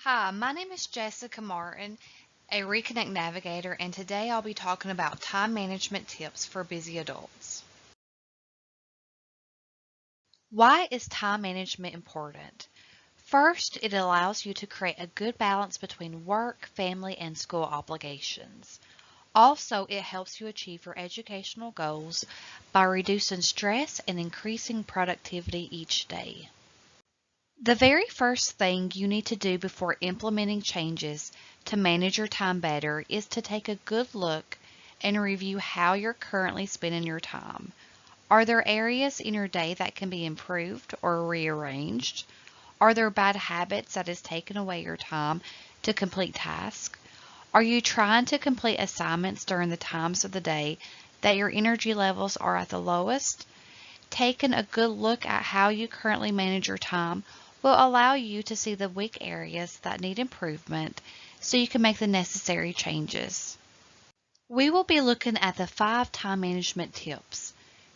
Hi, my name is Jessica Martin, a Reconnect Navigator, and today I'll be talking about time management tips for busy adults. Why is time management important? First, it allows you to create a good balance between work, family, and school obligations. Also, it helps you achieve your educational goals by reducing stress and increasing productivity each day. The very first thing you need to do before implementing changes to manage your time better is to take a good look and review how you're currently spending your time. Are there areas in your day that can be improved or rearranged? Are there bad habits that has taken away your time to complete tasks? Are you trying to complete assignments during the times of the day that your energy levels are at the lowest? Taking a good look at how you currently manage your time will allow you to see the weak areas that need improvement so you can make the necessary changes. We will be looking at the 5 time management tips.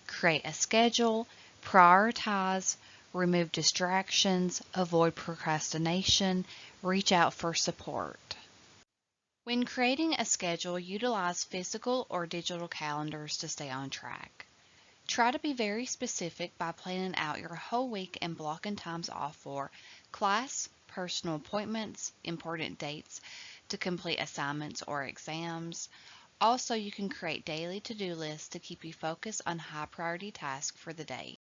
Create a schedule, prioritize, remove distractions, avoid procrastination, reach out for support. When creating a schedule, utilize physical or digital calendars to stay on track. Try to be very specific by planning out your whole week and blocking times off for class, personal appointments, important dates to complete assignments or exams. Also, you can create daily to-do lists to keep you focused on high priority tasks for the day.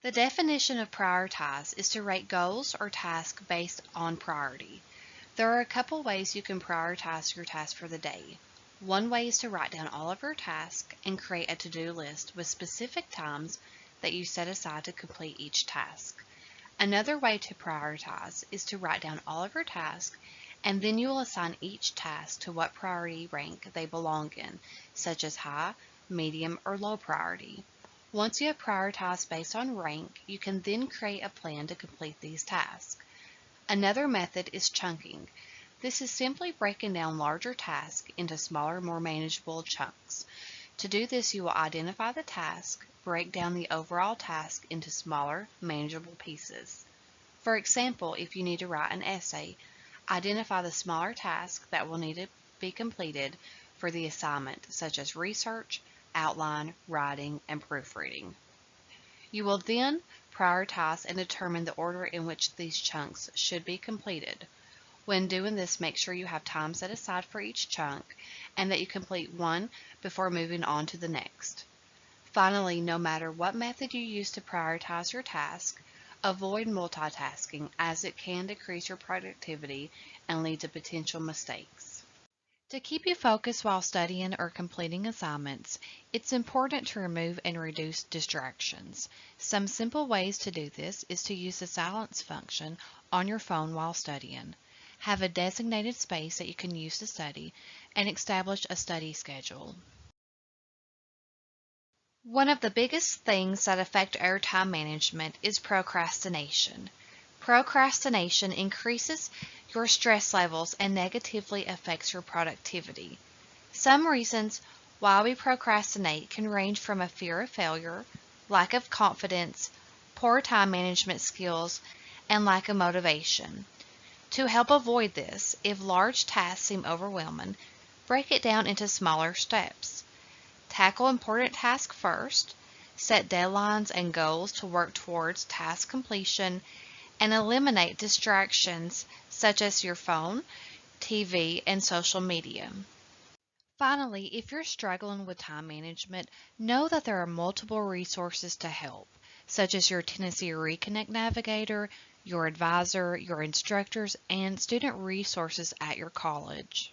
The definition of prioritize is to rate goals or tasks based on priority. There are a couple ways you can prioritize your tasks for the day. One way is to write down all of your tasks and create a to-do list with specific times that you set aside to complete each task. Another way to prioritize is to write down all of your tasks and then you will assign each task to what priority rank they belong in, such as high, medium, or low priority. Once you have prioritized based on rank, you can then create a plan to complete these tasks. Another method is chunking. This is simply breaking down larger tasks into smaller, more manageable chunks. To do this, you will identify the task, break down the overall task into smaller, manageable pieces. For example, if you need to write an essay, identify the smaller tasks that will need to be completed for the assignment, such as research, outline, writing, and proofreading. You will then prioritize and determine the order in which these chunks should be completed. When doing this, make sure you have time set aside for each chunk and that you complete one before moving on to the next. Finally, no matter what method you use to prioritize your task, avoid multitasking as it can decrease your productivity and lead to potential mistakes. To keep you focused while studying or completing assignments, it's important to remove and reduce distractions. Some simple ways to do this is to use the silence function on your phone while studying. Have a designated space that you can use to study, and establish a study schedule. One of the biggest things that affect our time management is procrastination. Procrastination increases your stress levels and negatively affects your productivity. Some reasons why we procrastinate can range from a fear of failure, lack of confidence, poor time management skills, and lack of motivation. To help avoid this, if large tasks seem overwhelming, break it down into smaller steps. Tackle important tasks first, set deadlines and goals to work towards task completion, and eliminate distractions such as your phone, TV, and social media. Finally, if you're struggling with time management, know that there are multiple resources to help, such as your Tennessee Reconnect Navigator, your advisor, your instructors, and student resources at your college.